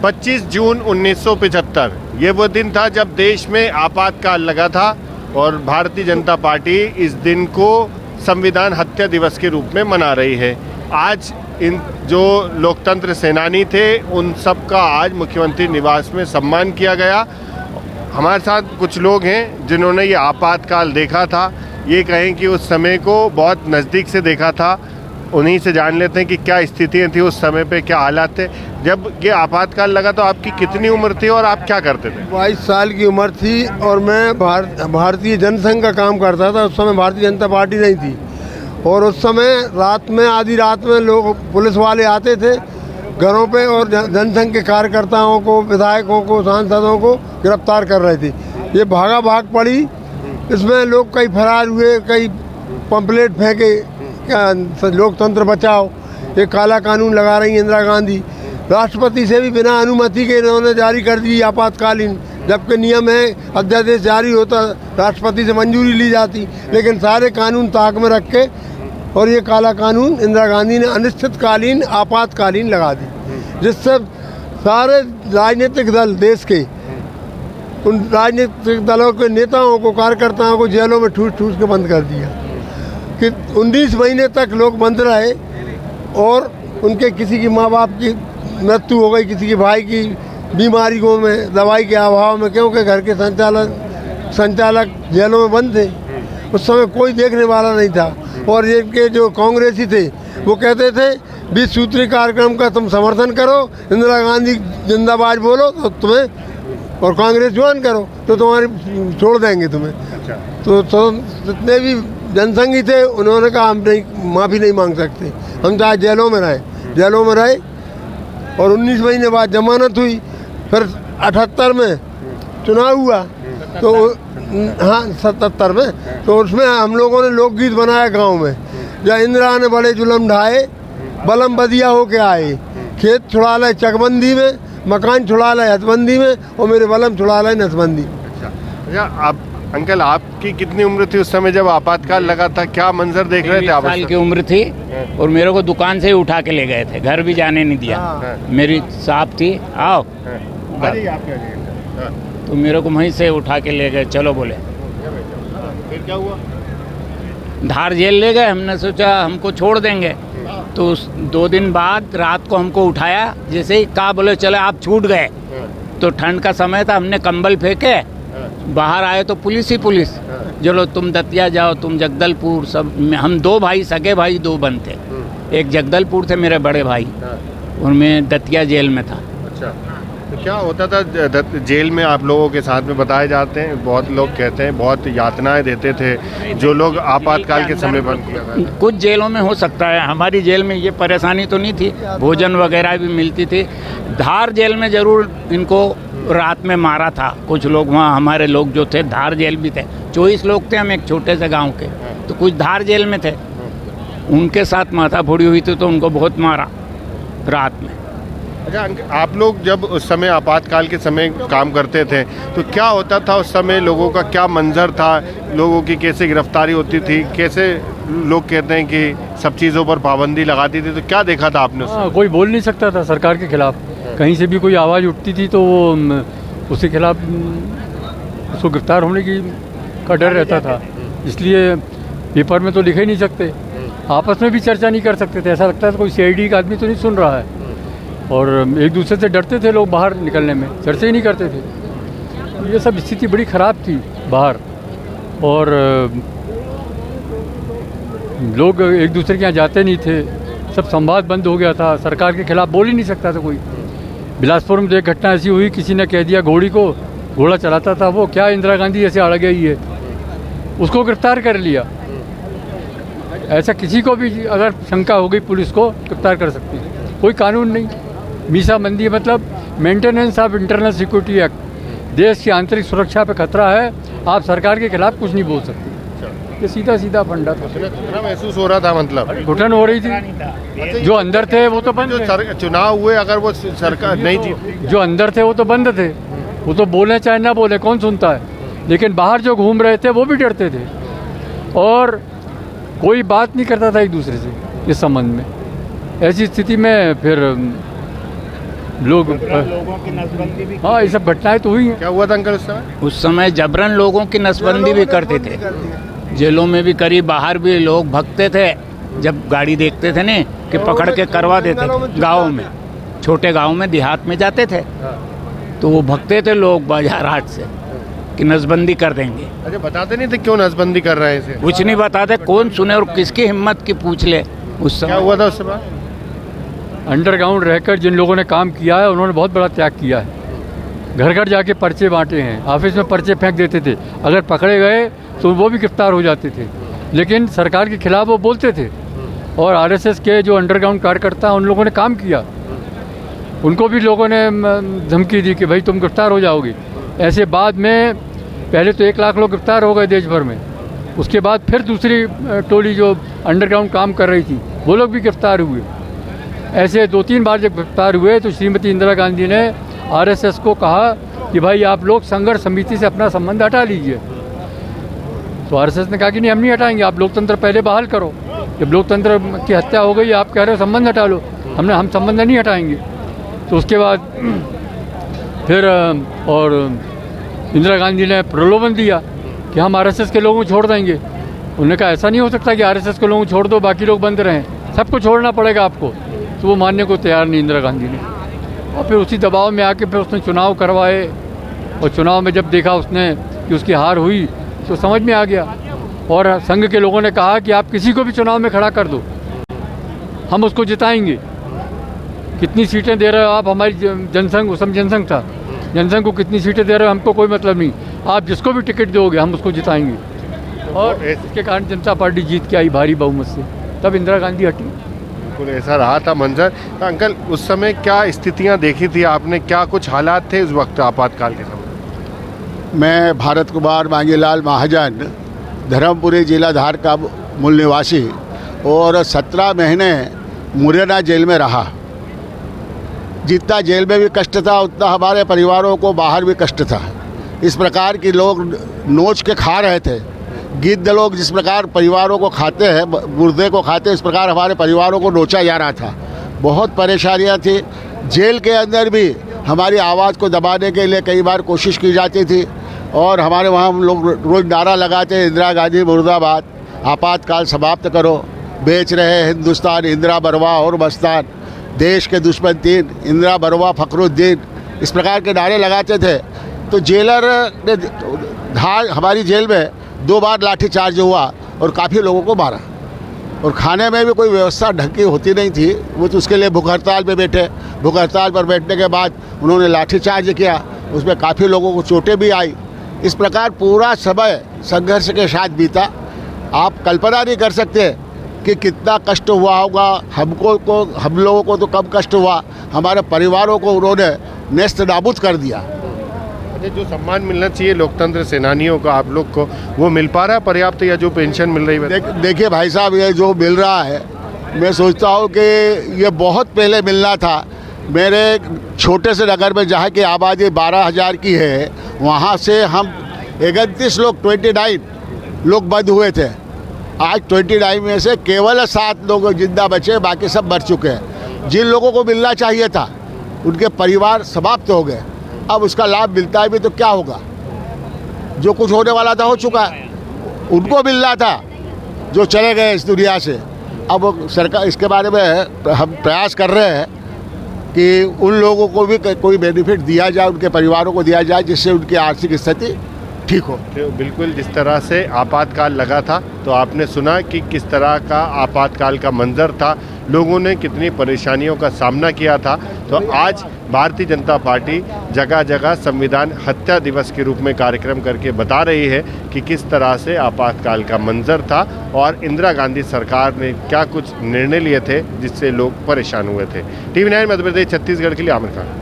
25 जून 1975 ये वो दिन था जब देश में आपातकाल लगा था और भारतीय जनता पार्टी इस दिन को संविधान हत्या दिवस के रूप में मना रही है। आज इन जो लोकतंत्र सेनानी थे उन सब का आज मुख्यमंत्री निवास में सम्मान किया गया। हमारे साथ कुछ लोग हैं जिन्होंने ये आपातकाल देखा था, ये कहें कि उस समय को बहुत नज़दीक से देखा था। उन्हीं से जान लेते हैं कि क्या स्थितियाँ थी उस समय पे, क्या हालात थे। जब ये आपातकाल लगा तो आपकी कितनी उम्र थी और आप क्या करते थे? 22 साल की उम्र थी और मैं भारतीय जनसंघ का काम करता था। उस समय भारतीय जनता पार्टी नहीं थी और उस समय रात में, आधी रात में लोग, पुलिस वाले आते थे घरों पे और जनसंघ के कार्यकर्ताओं को, विधायकों को, सांसदों को गिरफ्तार कर रहे थे। ये भागा भाग पड़ी, इसमें लोग कई फरार हुए, कई पंपलेट फेंके, क्या लोकतंत्र बचाओ, ये काला कानून लगा रही इंदिरा गांधी। राष्ट्रपति से भी बिना अनुमति के इन्होंने जारी कर दी आपातकालीन, जबकि नियम है अध्यादेश जारी होता राष्ट्रपति से मंजूरी ली जाती, लेकिन सारे कानून ताक में रख के और ये काला कानून इंदिरा गांधी ने अनिश्चितकालीन आपातकालीन लगा दी, जिससे सारे राजनीतिक दल देश के, उन राजनीतिक दलों के नेताओं को, कार्यकर्ताओं को जेलों में ठूस ठूस के बंद कर दिया कि 19 महीने तक लोग बंद रहे और उनके किसी की माँ बाप की मृत्यु हो गई, किसी के भाई की बीमारी में, दवाई के अभाव में, क्योंकि घर के संचालक जेलों में बंद थे। उस समय कोई देखने वाला नहीं था और इनके जो कांग्रेसी थे वो कहते थे 20 सूत्री कार्यक्रम का तुम समर्थन करो, इंदिरा गांधी जिंदाबाद बोलो तो तुम्हें, और कांग्रेस ज्वाइन करो तो तुम्हारी छोड़ देंगे तुम्हें। तो जितने भी जनसंघी थे उन्होंने कहा हम नहीं, माफ़ी नहीं मांग सकते, हम चाहे जेलों में रहे और 19 महीने बाद जमानत हुई। फिर 78 में चुनाव हुआ तो हाँ 77 में, तो उसमें हम लोगों ने लोकगीत बनाया गांव में, जहाँ इंदिरा ने बड़े जुल्म ढाए, बलम बदिया होके आए, खेत छुड़ा लाए चकबंदी में, मकान छुड़ा लाए हथबंदी में और मेरे बलम छुड़ा लाए नसबंदी में। अच्छा आप अंकल, आपकी कितनी उम्र थी उस समय जब आपातकाल लगा था? क्या मंजर देख रहे थे आप? 20 साल की उम्र थी और मेरे को दुकान से ही उठा के ले गए थे, घर भी जाने नहीं दिया। मेरी साहब थी, आओ तो मेरे को वहीं से उठा के ले गए, चलो बोले। फिर क्या हुआ? धार जेल ले गए, हमने सोचा हमको छोड़ देंगे, तो 2 दिन बाद रात को हमको उठाया, जैसे ही कहा बोले चले आप छूट गए। तो ठंड का समय था, हमने कंबल फेंके, बाहर आए तो पुलिस ही पुलिस, चलो तुम दतिया जाओ, तुम जगदलपुर, सब। हम 2 भाई, सगे भाई 2 बनते, एक जगदलपुर थे मेरे बड़े भाई और मैं दतिया जेल में था। अच्छा, तो क्या होता था जेल में आप लोगों के साथ में? बताए जाते हैं, बहुत लोग कहते हैं बहुत यातनाएं देते थे जो लोग आपातकाल के समय बंद किया गया। कुछ जेलों में हो सकता है, हमारी जेल में ये परेशानी तो नहीं थी, भोजन वगैरह भी मिलती थी। धार जेल में जरूर इनको रात में मारा था कुछ लोग, वहाँ हमारे लोग जो थे धार जेल भी थे, 24 लोग थे हम एक छोटे से गांव के, तो कुछ धार जेल में थे, उनके साथ माथाफोड़ी हुई थी तो उनको बहुत मारा रात में। अच्छा, आप लोग जब उस समय आपातकाल के समय काम करते थे तो क्या होता था उस समय? लोगों का क्या मंजर था? लोगों की कैसे गिरफ्तारी होती थी? कैसे लोग कहते हैं कि सब चीज़ों पर पाबंदी लगाती थी, तो क्या देखा था आपने? कोई बोल नहीं सकता था सरकार के खिलाफ, कहीं से भी कोई आवाज़ उठती थी तो वो उसके खिलाफ उसको गिरफ्तार होने का डर रहता था, इसलिए पेपर में तो लिख ही नहीं सकते, आपस में भी चर्चा नहीं कर सकते थे, ऐसा लगता था कोई CID का आदमी तो नहीं सुन रहा है, और एक दूसरे से डरते थे लोग बाहर निकलने में, चर्चा ही नहीं करते थे। ये सब स्थिति बड़ी ख़राब थी बाहर, और लोग एक दूसरे के यहाँ जाते नहीं थे, सब संवाद बंद हो गया था, सरकार के खिलाफ बोल ही नहीं सकता था कोई। बिलासपुर में तो एक घटना ऐसी हुई, किसी ने कह दिया घोड़ी को, घोड़ा चलाता था वो, क्या इंदिरा गांधी ऐसे अड़ गई है, उसको गिरफ्तार कर लिया। ऐसा किसी को भी अगर शंका हो गई पुलिस को गिरफ्तार कर सकती है, कोई कानून नहीं। मीसाबंदी मतलब maintenance of internal security act, देश की आंतरिक सुरक्षा पे खतरा है, आप सरकार के खिलाफ कुछ नहीं बोल सकते। ये सीधा सीधा फंडा था। कितना महसूस हो रहा था? मतलब घुटन हो रही थी, जो अंदर थे वो तो बंद थे। चुनाव हुए, अगर वो सरकार नहीं जीती, जो अंदर थे वो तो बंद थे, वो तो बोले चाहे ना बोले कौन सुनता है, लेकिन बाहर जो घूम रहे थे वो भी डरते थे और कोई बात नहीं करता था एक दूसरे से इस संबंध में। ऐसी स्थिति में फिर लोग लोगों की नसबंदी भी हाँ, ये सब घटनाएं तो हुई हैं। क्या हुआ था अंकल उस समय? उस समय जबरन लोगों की नसबंदी भी करते थे, जेलों में भी करी, बाहर भी लोग भगते थे जब गाड़ी देखते थे ने कि पकड़ के करवा देते थे। गाँव में, छोटे गाँव में, देहात में जाते थे तो वो भगते थे लोग बाजार हाट से कि नसबंदी कर देंगे। अच्छा, बताते नहीं थे क्यों नसबंदी कर रहे हैं इसे? कुछ नहीं बताते, कौन सुने और किसकी हिम्मत की पूछ ले। उस क्या समय हुआ था उस समय? अंडरग्राउंड रहकर जिन लोगों ने काम किया है उन्होंने बहुत बड़ा त्याग किया है। घर घर जाके पर्चे बांटे हैं, ऑफिस में पर्चे फेंक देते थे, अगर पकड़े गए तो वो भी गिरफ्तार हो जाते थे, लेकिन सरकार के खिलाफ वो बोलते थे। और आरएसएस के जो अंडरग्राउंड कार्यकर्ता उन लोगों ने काम किया, उनको भी लोगों ने धमकी दी कि भाई तुम गिरफ्तार हो जाओगे। ऐसे बाद में पहले तो 1 लाख लोग गिरफ्तार हो गए देश भर में, उसके बाद फिर दूसरी टोली जो अंडरग्राउंड काम कर रही थी वो लोग भी गिरफ्तार हुए। ऐसे 2-3 बार जब गिरफ्तार हुए तो श्रीमती इंदिरा गांधी ने आरएसएस को कहा कि भाई आप लोग संघर्ष समिति से अपना संबंध हटा लीजिए। तो आरएसएस ने कहा कि नहीं, हम नहीं हटाएंगे, आप लोकतंत्र पहले बहाल करो। जब लोकतंत्र की हत्या हो गई, आप कह रहे हो संबंध हटा लो, हम संबंध नहीं हटाएंगे। तो उसके बाद फिर और इंदिरा गांधी ने प्रलोभन दिया कि हम आरएसएस के लोगों को छोड़ देंगे। उन्होंने कहा ऐसा नहीं हो सकता कि आरएसएस के लोगों को छोड़ दो, बाकी लोग बंद रहें, सबको छोड़ना पड़ेगा आपको। तो वो मानने को तैयार नहीं इंदिरा गांधी ने, और फिर उसी दबाव में आके फिर उसने चुनाव करवाए। और चुनाव में जब देखा उसने कि उसकी हार हुई तो समझ में आ गया, और संघ के लोगों ने कहा कि आप किसी को भी चुनाव में खड़ा कर दो, हम उसको जिताएंगे। कितनी सीटें दे रहे हो आप, हमारी जनसंघ, उस समय जनसंघ था, जनसंघ को कितनी सीटें दे रहे हो हमको कोई मतलब नहीं, आप जिसको भी टिकट दोगे हम उसको जिताएंगे। और इसके कारण जनता पार्टी जीत के आई भारी बहुमत से, तब इंदिरा गांधी हटी। बिल्कुल ऐसा रहा था मंजर। तो अंकल उस समय क्या स्थितियां देखी थी आपने, क्या कुछ हालात थे उस वक्त आपातकाल के समय? मैं भारत कुमार मांगीलाल महाजन, धर्मपुरी जिला धार का मूल निवासी, और 17 महीने मुरैना जेल में रहा। जितना जेल में भी कष्ट था उतना हमारे परिवारों को बाहर भी कष्ट था। इस प्रकार की लोग नोच के खा रहे थे, गिद्ध लोग जिस प्रकार परिवारों को खाते हैं, मुर्दे को खाते हैं, इस प्रकार हमारे परिवारों को नोचा जा रहा था। बहुत परेशानियां थी। जेल के अंदर भी हमारी आवाज़ को दबाने के लिए कई बार कोशिश की जाती थी, और हमारे वहाँ हम लोग रोज़ नारा लगाते, इंदिरा गांधी मुर्दाबाद, आपातकाल समाप्त करो, बेच रहे हिंदुस्तान, इंदिरा बरवा और मस्तान, देश के दुश्मन 3, इंदिरा बरवा फखरुद्दीन, इस प्रकार के नारे लगाते थे। तो जेलर ने धार हमारी जेल में 2 बार लाठीचार्ज हुआ और काफ़ी लोगों को मारा, और खाने में भी कोई व्यवस्था ढंग की होती नहीं थी। वो तो उसके लिए भूख हड़ताल पे बैठे, भूख हड़ताल पर बैठने के बाद उन्होंने लाठीचार्ज किया, उसमें काफ़ी लोगों को चोटें भी आई। इस प्रकार पूरा समय संघर्ष के साथ बीता। आप कल्पना नहीं कर सकते कि कितना कष्ट हुआ होगा। हम लोगों को तो कम कष्ट हुआ, हमारे परिवारों को उन्होंने नेस्त नाबूद कर दिया। जो सम्मान मिलना चाहिए लोकतंत्र सेनानियों का आप लोग को, वो मिल पा रहा है पर्याप्त, या जो पेंशन मिल रही है? देखिए भाई साहब, ये जो मिल रहा है, मैं सोचता हूँ कि ये बहुत पहले मिलना था। मेरे छोटे से नगर में जहाँ की आबादी 12,000 की है, वहाँ से हम 31 लोग 29 लोग बंद हुए थे। आज 29 में से केवल 7 लोग जिंदा बचे, बाकी सब मर चुके हैं। जिन लोगों को मिलना चाहिए था उनके परिवार समाप्त हो गए। अब उसका लाभ मिलता है भी तो क्या होगा? जो कुछ होने वाला था हो चुका है। उनको मिलना था जो चले गए इस दुनिया से। अब सरकार इसके बारे में हम प्रयास कर रहे हैं कि उन लोगों को भी कोई बेनिफिट दिया जाए, उनके परिवारों को दिया जाए, जिससे उनकी आर्थिक स्थिति ठीक हो। तो बिल्कुल जिस तरह से आपातकाल लगा था, तो आपने सुना कि किस तरह का आपातकाल का मंजर था, लोगों ने कितनी परेशानियों का सामना किया था। तो आज भारतीय जनता पार्टी जगह जगह संविधान हत्या दिवस के रूप में कार्यक्रम करके बता रही है कि किस तरह से आपातकाल का मंजर था और इंदिरा गांधी सरकार ने क्या कुछ निर्णय लिए थे जिससे लोग परेशान हुए थे। TV9 मध्य प्रदेश छत्तीसगढ़ के लिए आमिर खान।